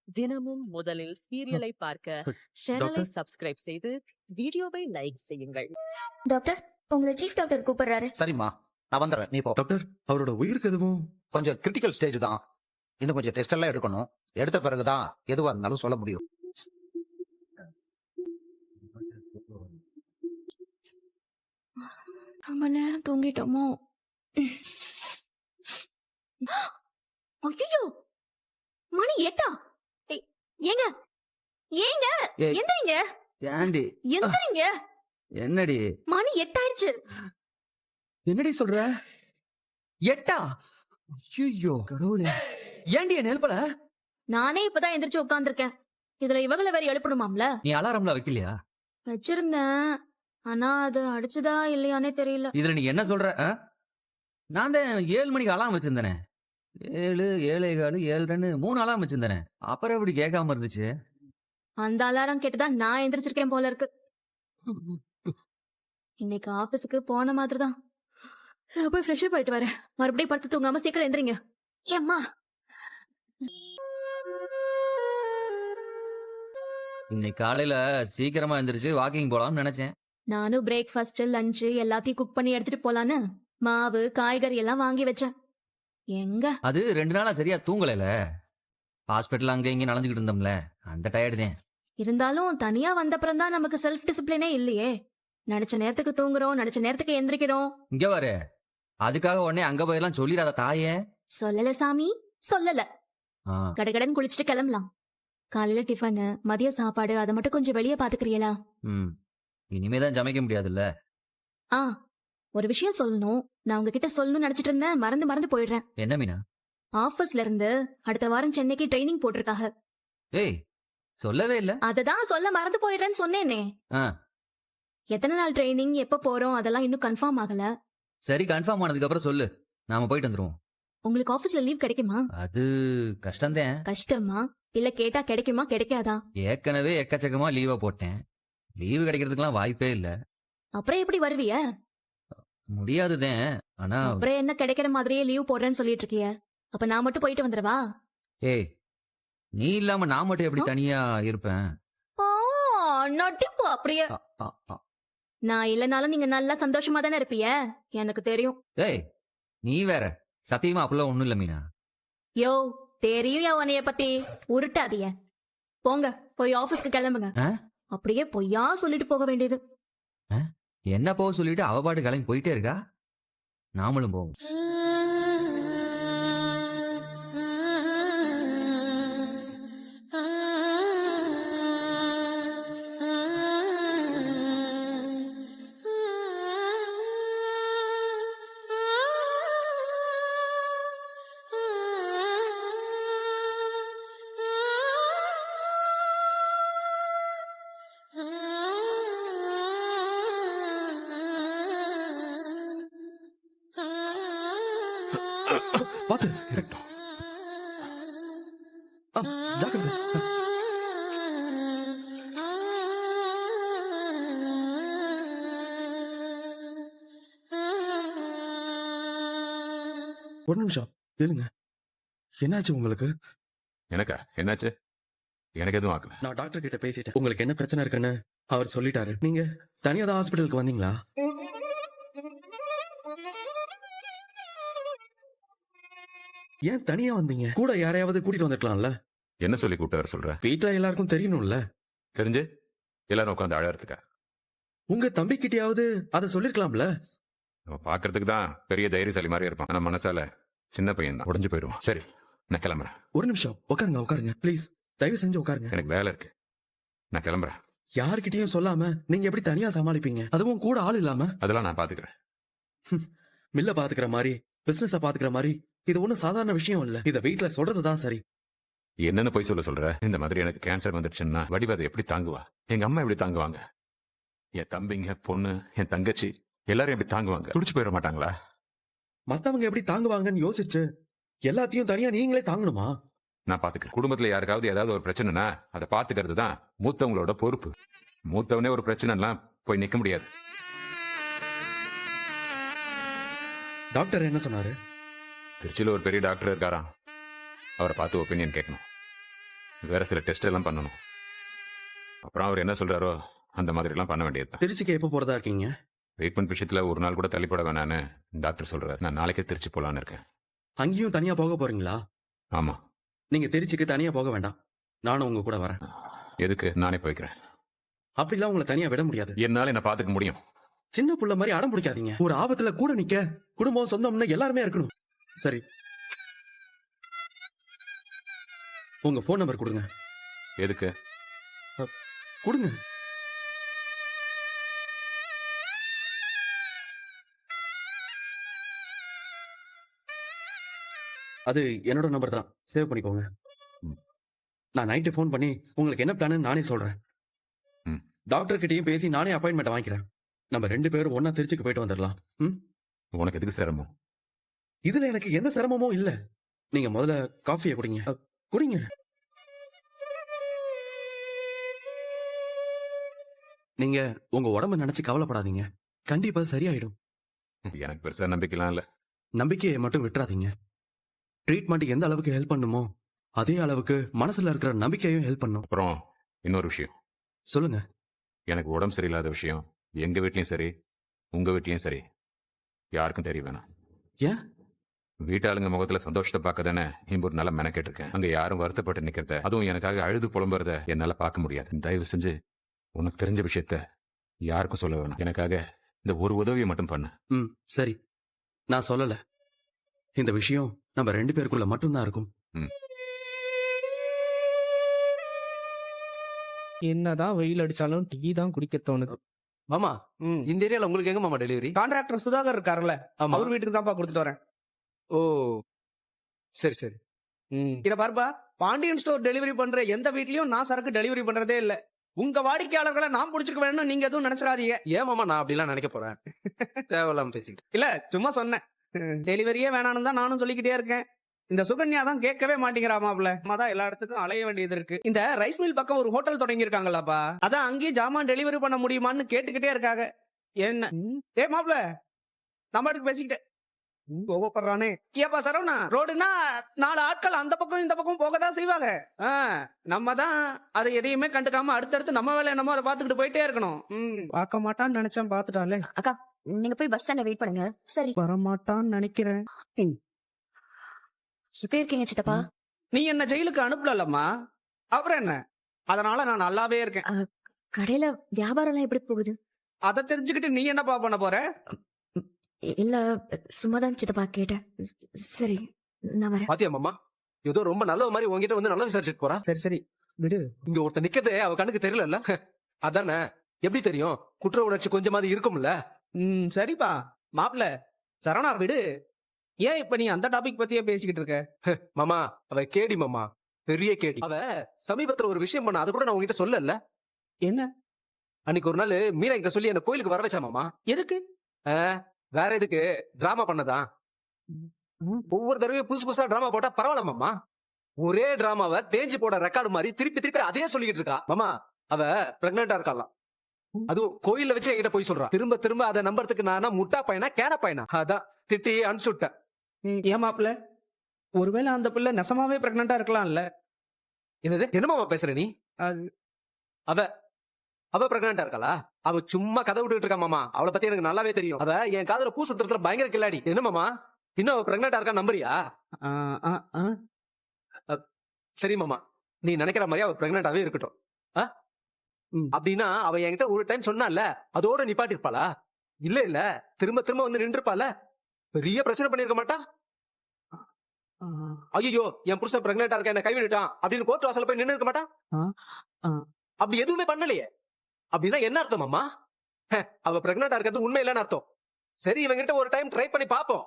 தினமும் முதலில் சீரியலை பார்க்க சேனலை டாக்டர் சப்ஸ்கிரைப் செய்து வீடியோவை லைக் செய்யுங்கள். டாக்டர் உங்களை சீஃப் டாக்டர் கூப்பிடுறாரு. சரிம்மா, நான் வந்துடுறேன். நீ போ. டாக்டர் அவரோட உயிருக்கு எதுவும்? கொஞ்சம் கிரிட்டிக்கல் ஸ்டேஜ் தான். இன்னும் கொஞ்சம் டெஸ்ட் எல்லாம் எடுக்கணும். எடுத்த பிறகுதான் எதுவா இருந்தாலும் சொல்ல முடியும். ரொம்ப நேரம் தூங்கிட்டோமோ? ஐயோ, மணி 8. ஏங்க ஏங்க ஏய். எந்திரிங்க ஏண்டி எந்திரிங்க. என்னடி மணி 8 ஆயிடுச்சு. என்னடி சொல்ற? 8? ஐயோ கடவுளே, ஏண்டி என்ன எழுப்பல? நானே இப்பதான் எந்திரிச்சு உட்கார்ந்திருக்கேன். இதுல இவங்கள வேற எழுப்பணுமாம்ல? நீ அலாரம்ல வைக்கலையா? வச்சிருந்தேன், ஆனா அது அடிச்சுதா இல்லையானே தெரியல. இதுல நீ என்ன சொல்ற? நான் தான் 7 மணிக்கு அலாரம் வச்சிருந்தேனே. 7, 7:15, 7:02 3 அலாரம் வச்சிருந்தேனே. அப்புறம் எப்படி கேட்காம இருந்துச்சு? அந்த அலாரம் கேட்டுதான் நான் எந்திரிச்சிருக்கேன் போல இருக்கு. இன்னைக்கு ஆபீஸ்க்கு போன மாதிரிதான். நான் போய் ஃப்ரெஷ் அப் ஆயிட்டு வரேன். மறுபடியும் படுத்து தூங்காம சீக்கிரம் எந்திரிங்க. ஏம்மா, இன்னைக்கு காலையில சீக்கிரமா எந்திரிச்சு வாக்கிங் போலாம்னு நினைச்சேன். நானும் பிரேக்ஃபாஸ்ட் லஞ்ச் எல்லாத்தையும் குக் பண்ணி எடுத்துட்டு போலான்னு மாவு காய்கறி எல்லாம் வாங்கி வச்சேன். எங்க அது 2 நாளா சரியா தூங்கலைல. ஹாஸ்பிட்டல் அங்க இங்க நடந்துகிட்டு இருந்தோம்ல, அந்த டயர்டு தான். இருந்தாலும் தனியா வந்தப்புறம் தான் நமக்கு செல்ஃப் டிசிப்ளினே இல்லையே. நினைச்ச நேரத்துக்கு தூங்குறோம், நினைச்ச நேரத்துக்கு எந்திரிக்கிறோம். இங்க பாரு, அதுக்காக உடனே அங்க போயெல்லாம் சொல்லிடாத தாயே. சொல்லல சாமி, சொல்லல. ஆ, கடகடன் குளிச்சுட்டு கிளம்பலாம். காலையில டிஃபன், மதிய சாப்பாடு அதை மட்டும் கொஞ்சம் வெளியே பாத்துக்கிறீங்களா? ம். இனிமேதான் சமைக்க முடியாதுல்ல. ஆ, ஒரு விஷயம் சொல்லணும். நான் உங்ககிட்ட சொல்லணும்னு நினைச்சிட்டு இருந்தேன், மறந்து போயிடுறேன். என்ன மீனா? ஆபீஸ்ல இருந்து அடுத்த வாரம் சென்னைக்கு ட்ரைனிங் போட்டிருக்காங்க. ஏய், சொல்லவே இல்ல. அததான் சொல்ல மறந்து போயிடுறேன்னு சொன்னேனே. ஆ, எத்தனை நாள் ட்ரைனிங், எப்ப போறோம் அதெல்லாம் இன்னும் கன்ஃபார்ம் ஆகல. சரி, கன்ஃபார்ம் ஆனதுக்கு அப்புறம் சொல்லு, நாம போயிட்டு வந்துருவோம். உங்களுக்கு ஆபீஸ்ல லீவ் கிடைக்குமா? அது கஷ்டம்தான். கஷ்டமா இல்ல கேட்டா கிடைக்குமா கிடைக்காதா? ஏற்கனவே எக்கச்சக்கமா லீவா போட்டேன். லீவு கிடைக்கிறதுக்கெல்லாம் வாய்ப்பே இல்ல. அப்புறம் எப்படி வருவிய? முடியாதுதான். ஆனா அப்புறம் என்ன கிடைக்கிற மாதிரியே லீவ் போடுறேன்னு சொல்லிட்டு இருக்கிய? அப்ப நான் மட்டும் போயிட்டு வந்துடவா? ஏய், நீ இல்லாம நான் மட்டும் எப்படி தனியா இருப்பேன்? நட்டிப்போ அப்படியே. அ, அ, அ. நான் இல்லனாலும் நீங்க நல்லா சந்தோஷமா தானே இருப்பீங்க, எனக்கு தெரியும். ஏய், நீ வேற. சத்தியமா அப்பெல்லாம் ஒண்ணும் இல்ல மீனா. யோ, தெரியும் யா உன்னைய பத்தி. உருட்டாதீங்க. போங்க, போய் ஆபீஸ்க்கு கிளம்புங்க. ஆ? அப்படியே பொய்யா சொல்லிட்டு போக வேண்டியது. என்ன போக சொல்லிட்டு அவ பாட்டு கிளம்பி போயிட்டே இருக்கா. நாமளும் போவோம். பாத்து இருக்கட்டும். ஜாக்கிரதை. ஒரு நிமிஷம் இருங்க. என்னாச்சு உங்களுக்கு? எனக்கா? என்னாச்சு? எனக்கு எதுவும் ஆகல. நான் டாக்டர் கிட்ட பேசிட்டேன். உங்களுக்கு என்ன பிரச்சனை இருக்குன்னு அவர் சொல்லிட்டாரு. நீங்க தனியா தான் ஹாஸ்பிட்டலுக்கு வந்தீங்களா? ஏன் தனியா வந்தீங்க? கூட யாரையாவது கூட்டிட்டு வந்திருக்கலாம்ல? என்ன சொல்லி கூப்பிட்டு வர சொல்ற? வீட்டுல எல்லாருக்கும் தெரியணும்ல. தெரிஞ்சு எல்லாரும் உட்காந்து அழறதுக்கா? உங்க தம்பி கிட்டயாவது அதை சொல்லிருக்கலாம்ல. நம்ம பாக்குறதுக்கு தான் பெரிய தைரியசாலி மாதிரி இருப்பான், ஆனா மனசால சின்ன பையன் தான், உடஞ்சு போயிடுவான். சரி, நான் கிளம்புறேன். ஒரு நிமிஷம் உட்காருங்க ப்ளீஸ். தயவு செஞ்சு உட்காருங்க. எனக்கு வேலை இருக்கு, நான் கிளம்புறேன். யார்கிட்டயும் சொல்லாம நீங்க எப்படி தனியா சமாளிப்பீங்க? அதுவும் கூட ஆள் இல்லாம. அதெல்லாம் நான் பாத்துக்கிறேன். மில்ல பாத்துக்கிற மாதிரி, பிசினஸ பாத்துக்கிற மாதிரி இது ஒண்ணும் சாதாரண விஷயம் இல்ல. இத வீட்டுல சொல்றதுதான் சரி. என்னன்னு போய் சொல்ற? இந்த மாதிரி எனக்கு கேன்சர் வந்துடுச்சுன்னா வடிவதை எப்படி தாங்குவா? எங்க அம்மா எப்படி தாங்குவாங்க? என் தம்பிங்க, பொண்ணு, என் தங்கச்சி எல்லாரும் எப்படி தாங்குவாங்க? துடிச்சு போயிட மாட்டாங்களா? மத்தவங்க எப்படி தாங்குவாங்கன்னு யோசிச்சு எல்லாத்தையும் தனியா நீங்களே தாங்கணுமா? நான் பாத்துக்கிறேன். குடும்பத்துல யாருக்காவது ஏதாவது ஒரு பிரச்சனைனா அதை பாத்துக்கிறது தான் மூத்தவங்களோட பொறுப்பு. மூத்தவனே ஒரு பிரச்சனைலாம் போய் நிக்க முடியாது. டாக்டர் என்ன சொன்னாரு? திருச்சியில ஒரு பெரிய டாக்டர் இருக்காராம், அவரை பார்த்து ஒப்பீனியன் கேட்கணும். வேற சில டெஸ்ட் எல்லாம் பண்ணணும். அப்புறம் அவர் என்ன சொல்றாரோ அந்த மாதிரி எல்லாம் பண்ண வேண்டியதுதான். திருச்சிக்கு எப்போ போறதா இருக்கீங்க? ட்ரீட்மெண்ட் விஷயத்துல ஒரு நாள் கூட தள்ளிப்பட வேணான்னு டாக்டர் சொல்றாரு. நான் நாளைக்கே திருச்சி போலான்னு இருக்கேன். அங்கேயும் தனியா போக போறீங்களா? ஆமா. நீங்க திருச்சிக்கு தனியா போக வேண்டாம், நானும் உங்க கூட வரேன். எதுக்கு? நானே போய்க்கிறேன். அப்படிலாம் உங்களை தனியா விட முடியாது. என்னால என்ன பாத்துக்க முடியும். சின்ன புள்ள மாதிரி அடம் பிடிக்காதீங்க. ஒரு ஆபத்துல கூட நிக்க குடும்பம் சொந்தம்னு எல்லாருமே இருக்கணும். சரி, உங்க போன் நம்பர் கொடுங்க. எதுக்கு? கொடுங்க. அது என்னோட நம்பர் தான், சேவ் பண்ணிக்கோங்க. ம். நான் நைட்டு ஃபோன் பண்ணி உங்களுக்கு என்ன பிளான் நானே சொல்றேன். ம். டாக்டர் கிட்டயும் பேசி நானே அப்பாயின்மெண்ட் வாங்கிக்கிறேன். நம்ம 2 பேரும் ஒன்னா திருச்சிக்கு போயிட்டு வந்துடலாம். உனக்கு எதுக்கு சிரமம்? இதுல எனக்கு எந்த சிரமமும் இல்ல. நீங்க முதல்ல காஃபியை குடிங்க. குடிங்க. நீங்க உங்க உடம்ப நினைச்சு கவலைப்படாதீங்க, கண்டிப்பா சரியாயிடும். எனக்கு பெருசா நம்பிக்கைலாம் இல்ல. நம்பிக்கையை மட்டும் விட்டுறாதீங்க. ட்ரீட்மெண்ட் எந்த அளவுக்கு ஹெல்ப் பண்ணுமோ அதே அளவுக்கு மனசுல இருக்கிற நம்பிக்கையும் ஹெல்ப் பண்ணும். அப்புறம் இன்னொரு விஷயம். சொல்லுங்க. எனக்கு உடம்பு சரியில்லாத விஷயம் எங்க வீட்லயும் சரி உங்க வீட்லயும் சரி யாருக்கும் தெரிய வேணாம். ஏன்? வீட்டாளுங்க முகத்துல சந்தோஷத்தை பார்க்க தானே ஒரு நல்ல மெனக்கெட்டு இருக்கேன். அங்க யாரும் வருத்தப்பட்டு நிக்கிறத, அதுவும் எனக்காக அழுது புலம்புறத என்னால பார்க்க முடியாது. தயவு செஞ்சு உனக்கு தெரிஞ்ச விஷயத்த யாருக்கும் சொல்ல வேணாம். எனக்காக இந்த ஒரு உதவியை மட்டும் பண்ணு. சரி, நான் சொல்லல. இந்த விஷயம் நம்ம 2 பேருக்குள்ள மட்டும்தான் இருக்கும். என்னதான் வெயில் அடிச்சாலும் டீ தான் குடிக்க தோணுது. மாமா, ம். இந்த ஏரியால உங்களுக்கு எங்க மாமா டெலிவரி? கான்ட்ராக்டர் சுதாகர் இருக்காருல்ல, ஆமா. அவர் வீட்டுக்கு தான்ப்பா கொடுத்துட்டு வரேன். ஓ, சரி சரி. இத பாருப்பா, பாண்டியன் ஸ்டோர் டெலிவரி பண்ற எந்த வீட்லயும் நான் சரக்கு டெலிவரி பண்றதே இல்ல. உங்க வாடிக்கையாளர்களை நான் புடிச்சுக்க வேணும்னு நீங்க எதுவும் நினைச்சிடாதீங்க. ஏன் மாமா நான் அப்படிலாம் நினைக்க போறேன்? தேவையில்லாம பேசிக்கிட்டு. இல்ல, சும்மா சொன்னேன். டெலிவரியே வேணான்னு தான் நானும் சொல்லிக்கிட்டே இருக்கேன். இந்த சுகன்யா தான் கேட்கவே மாட்டேங்கிறா மாப்ள. தான் எல்லா இடத்துக்கும் அலைய வேண்டியது இருக்கு. இந்த ரைஸ் மில் பக்கம் ஒரு ஹோட்டல் தொடங்கி இருக்காங்களாப்பா, அதான் அங்கேயும் ஜாமான் டெலிவரி பண்ண முடியுமான்னு கேட்டுக்கிட்டே இருக்காங்க. என்ன ஏ மாப்ள, நம்ம இடத்துக்கு பேசிக்கிட்டேன் கோவப்படுறானே. ஏப்பா சரவணா, ரோடுனா 4 ஆட்கள் அந்த பக்கம் இந்த பக்கம் போக தான் செய்வாங்க. நம்ம தான் அதை எதையுமே கண்டுக்காம அடுத்தடுத்து நம்ம வேலை என்னமோ அதை பார்த்துக்கிட்டு போயிட்டே இருக்கணும். பார்க்க மாட்டான்னு நினைச்சேன், பார்த்துட்டாலே. அக்கா, நீங்க போய் பஸ் ஸ்டாண்ட்ல வெயிட் பண்ணுங்க. சரி, வரமாட்டான்னு நினைக்கிறேன். எப்படி இருக்கீங்க சித்தப்பா? நீ என்ன ஜெயிலுக்கு அனுப்பலம்மா, அப்புறம் என்ன? அதனால நான் நல்லாவே இருக்கேன். கடையில வியாபாரம் எல்லாம் எப்படி போகுது? அதை தெரிஞ்சுக்கிட்டு நீ என்னப்பா பண்ண போற? இல்ல, சும்மாதான் சித்தப்பா கேட்டேன். சரி, நான் வரேன். பாத்தியா மாமா, ஏதோ ரொம்ப நல்ல மாதிரி உங்ககிட்ட வந்து நல்லா விசாரிச்சுட்டு போறா. சரி சரி விடு. இங்க ஒருத்தர் நிக்கிறதே அவ கண்ணுக்கு தெரியல. அதானே? எப்படி தெரியும்? குற்ற உணர்ச்சி கொஞ்சமாவது இருக்கும்ல. சரிப்பா மாப்ள, சரவணா விடு. ஏன் இப்ப நீ அந்த டாபிக் பத்தியே பேசிக்கிட்டு இருக்க? மாமா, அவ கேடி மாமா, பெரிய கேடி. அவ சமீபத்துல ஒரு விஷயம் பண்ண, அது கூட நான் உங்ககிட்ட சொல்லல. என்ன? அன்னைக்கு ஒரு நாள் மீரா கிட்ட சொல்லி என்ன கோயிலுக்கு வர வச்சா மாமா. எதுக்கு? வேற எதுக்கு? டிராமா பண்ணதான். ஒவ்வொரு தடவையும் புதுசு புதுசா டிராமா போட்டா பரவாயில்ல மாமா. ஒரே டிராமாவை தேஞ்சு போட ரெக்கார்டு மாதிரி திருப்பி திருப்பி அதே சொல்லிக்கிட்டு இருக்கா மாமா. அவ பிரெக்னண்டா இருக்கலாம். அதுவும் கோயில்ல வச்சு என்கிட்ட போய் சொல்றா. திரும்ப திரும்ப அதை நம்புறதுக்கு நானா முட்டா பையனா கேன பையனா? அதான் திட்டி அனுப்பிச்சு விட்டேன். ஏன் மாப்ள, ஒருவேளை அந்த பிள்ளை நெசமாவே பிரெக்னண்டா இருக்கலாம்ல? என்னது? என்ன மாமா பேசுற நீ? அவ பிரெக்னண்டா இருக்காளா? அவ சும்மா கதை விட்டுட்டு இருக்கா மாமா. அவளை பத்தி எனக்கு நல்லாவே தெரியும். அவ என் காதுல பூ சுத்துறதுல பயங்கர கில்லாடி. என்ன மாமா, இன்னும் அவ பிரெக்னண்டா இருக்கா நம்புறியா? சரி மாமா, நீ நினைக்கிற மாதிரி அவ பிரெக்னண்டாவே இருக்கட்டும். அப்படின்னா அவ என்கிட்ட ஒரு டைம் சொன்னால, அதோட நிப்பாட்டி இருப்பாளா? இல்ல இல்ல, திரும்ப திரும்ப வந்து நின்று இருப்பால. பெரிய பிரச்சனை பண்ணிருக்க மாட்டா? ஐயோ, என் புருஷன் பிரெக்னண்டா இருக்க, என்ன கைவிட்டான் அப்படின்னு கோர்ட் வாசல்ல போய் நின்று இருக்க மாட்டா? அப்படி எதுவுமே பண்ணலையே. அப்படின்னா என்ன அர்த்தம் அம்மா? அவ பிரெக்னண்டா இருக்கிறது உண்மை இல்லைன்னு அர்த்தம். சரி, இவங்கிட்ட ஒரு டைம் ட்ரை பண்ணி பாப்போம்.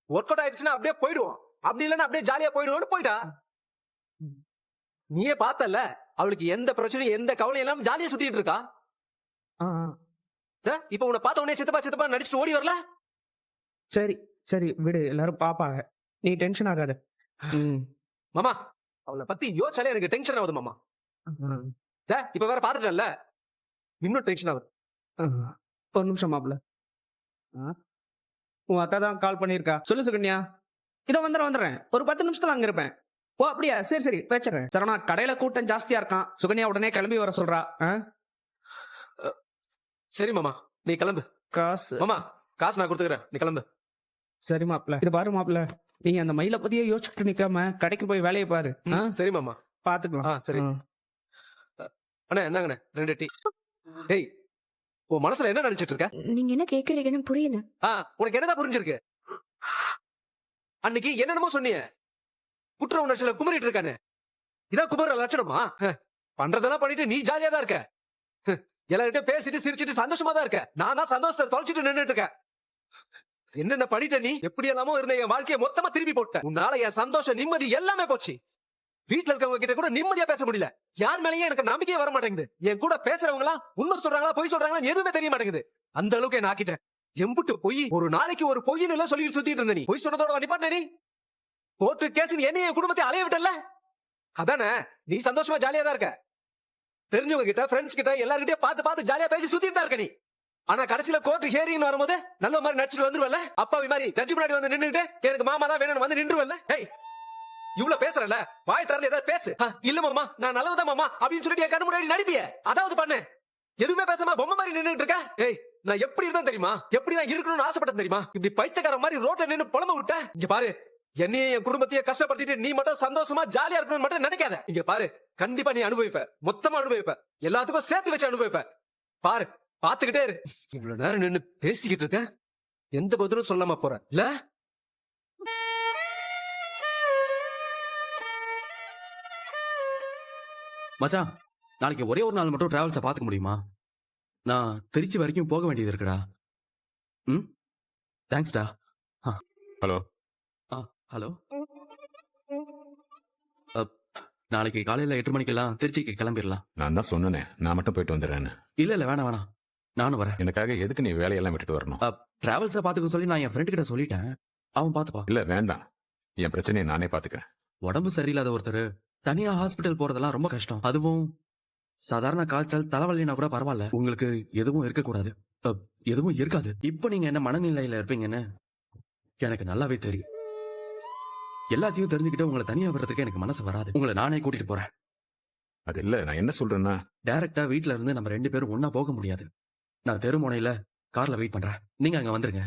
ஒர்க் அவுட் ஆயிடுச்சுன்னா அப்படியே போயிடுவோம். அப்படி இல்லைன்னா அப்படியே ஜாலியா போயிடுவோம்னு போயிட்டா. நீயே பார்த்தல, அவளுக்கு எந்த பிரச்சனையும் எந்த கவலையும் இல்லாம ஜாலியா சுத்திட்டு இருக்கா. இப்ப உன்னை பார்த்த உடனே சித்தப்பா சித்தப்பா நடிச்சுட்டு ஓடி வரல. சரி சரி விடு, எல்லாரும் பாப்பாங்க, நீ டென்ஷன் ஆகாத. மாமா, அவளை பத்தி யோசிச்சாலே எனக்கு டென்ஷன் ஆகுது மாமா. இப்ப வேற பாத்துட்டல, இன்னும் டென்ஷன் ஆகுது. ஒரு நிமிஷம் மாப்ள, உன் அத்தா தான் கால் பண்ணிருக்கா. சொல்லு சுகன்யா. இதோ வந்துடுறேன் ஒரு 10 நிமிஷத்துல அங்க இருப்பேன். ஓ அப்படியா, சரி சரி வச்சுறேன். சரவணா, கடையில கூட்டம் ஜாஸ்தியா இருக்கான், சுகன்யா உடனே கிளம்பி வர சொல்றா. சரி மாமா, நீ கிளம்பு. காசு மாமா, காசு நான் கொடுத்துக்கிறேன், நீ கிளம்பு. சரி மாப்ள, இது பாரு மாப்ள, நீங்க அந்த மயில பத்தியே யோசிச்சுட்டு நிக்காம கடைக்கு போய் வேலையை பாரு. சரி மாமா, பாத்துக்கலாம். சரி. அண்ணா என்னங்கண்ணே 2 டீ. டேய், உன் மனசுல என்ன நினைச்சிட்டு இருக்க? நீங்க என்ன கேக்குறீங்கன்னு புரியல. உனக்கு என்னதான் புரிஞ்சிருக்கு? அன்னைக்கு என்னென்னமோ சொன்னியே, குற்ற உணர்ச்சியில குமரிட்டு இருக்கானே, இதான் குமர லட்சணமா? பண்றதெல்லாம் பண்ணிட்டு நீ ஜாலியா தான் இருக்க. எல்லார்கிட்ட பேசிட்டு சிரிச்சிட்டு சந்தோஷமா தான் இருக்க. நான் தான் சந்தோஷத்தை தொலைச்சிட்டு நின்னுட்டு இருக்கேன். என்னென்ன பண்ணிட்ட நீ? எப்படி எல்லாமோ இருந்த என் வாழ்க்கையை மொத்தமா திருப்பி போட்ட. உன்னால என் சந்தோஷம், நிம்மதி எல்லாமே போச்சு. வீட்டுல இருக்கவங்க கிட்ட கூட நிம்மதியா பேச முடியல. யார் மேலேயும் எனக்கு நம்பிக்கையே வர மாட்டேங்குது. என் கூட பேசுறவங்க எல்லாம் உண்மை சொல்றாங்களா பொய் சொல்றாங்களா எதுவுமே தெரிய மாட்டேங்குது. அந்த அளவுக்கு என்ன ஆக்கிட்டேன். எம்புட்டு பொய், ஒரு நாளைக்கு ஒரு பொய்ன்னு எல்லாம் சொல்லிட்டு சுத்திட்டு இருந்த நீ. பொய் சொன்னதோட நிப்பாட்ட நீ. கோர்ட்டு கேஸ் என்னைய என் குடும்பத்தை அலைய விட்டல. அதானே, நீ சந்தோஷமா ஜாலியா தான் இருக்க. தெரிஞ்சவங்க கிட்ட, ஃப்ரெண்ட்ஸ் கிட்ட எல்லார்கிட்டயும் பார்த்து ஜாலியா பேசி சுத்திட்டு தான் இருக்க நீ. ஆனா கடைசியில கோர்ட் ஹியரிங் வரும்போது நல்ல மாதிரி நடிச்சிட்டு வந்துருவல்ல. அப்பாவி மாதிரி ஜட்ஜி முன்னாடி வந்து நின்னுட்டு எனக்கு மாமா தான் வேணும்னு வந்து நின்றுவல்ல. ஏய், இவ்வளவு பேசுறல, வாய் திறந்து ஏதாவது பேசு. இல்ல மாமா, நான் நல்லவதான் மாமா அப்படின்னு சொல்லிட்டு என் கண்ணு முன்னாடி நடிப்பிய. அதாவது பண்ணு, எதுவுமே பேசாம பொம்மை மாதிரி நின்னுட்டு இருக்க. ஏய், நான் எப்படி இருந்தா தெரியுமா, எப்படிதான் இருக்கணும்னு ஆசைப்பட்டேன் தெரியுமா? இப்படி பைத்தியக்கார மாதிரி ரோட்ல நின்னு புலம்ப விட்ட. இங்க பாரு, என்னையே என் குடும்பத்தையே கஷ்டப்படுத்திட்டு நீ மட்டும் சந்தோஷமா ஜாலியா இருக்கணும்னு மட்டும் நினைக்காத. இங்க பாரு, கண்டிப்பா நீ அனுபவிப்ப, மொத்தமா அனுபவிப்ப, எல்லாத்துக்கும் சேர்த்து வச்சு அனுபவிப்ப. பாரு, பாத்துக்கிட்டே இரு. இவ்வளவு நேரம் நின்னு பேசிக்கிட்டு இருக்க, எந்த பதிலும் சொல்லாம போற இல்ல? மச்சான், நாளைக்கு ஒரே ஒரு நாள் மட்டும் டிராவல்ஸை பாத்துக்க முடியுமா? நான் திருச்சி வரைக்கும் போக வேண்டியது இருக்குடா. தேங்க்ஸ்டா. ஹலோ. ஹலோ. நாளைக்கு காலையில 8 மணிக்கெல்லாம் திருச்சிக்கு கிளம்பிடலாம். நான் தான் சொன்னேனே, நான் மட்டும் போயிட்டு வந்துடுறேன்னு. இல்ல வேணாம், நானும் வரேன். எனக்காக எதுக்கு நீ வேலையெல்லாம் விட்டுட்டு வரணும்? டிராவல்ஸை பாத்துக்க சொல்லி நான் என் ஃப்ரெண்டு கிட்ட சொல்லிட்டேன், அவன் பாத்துப்பா. இல்ல வேண்டாம், என் பிரச்சனையை நானே பாத்துக்கிறேன். உடம்பு சரியில்லாத ஒருத்தர் தனியா ஹாஸ்பிட்டல் போறதெல்லாம் ரொம்ப கஷ்டம். அதுவும் சாதாரண காய்ச்சல் தலைவலினா கூட பரவாயில்ல, உங்களுக்கு எதுவும் இருக்கக்கூடாது. எதுவும் இருக்காது. இப்ப நீங்க என்ன மனநிலையில இருப்பீங்கன்னு எனக்கு நல்லாவே தெரியும். எல்லாத்தையும் தெரிஞ்சுக்கிட்டு உங்களை தனியா விடுறதுக்கு எனக்கு மனசு வராது. உங்களை நானே கூட்டிட்டு போறேன். அது இல்ல, நான் என்ன சொல்றேன்னா, டைரக்டா வீட்ல இருந்து நம்ம 2 பேரும் ஒன்னா போக முடியாது. நான் தெருமுனையில கார்ல வெயிட் பண்றேன், நீங்க அங்க வந்துருங்க.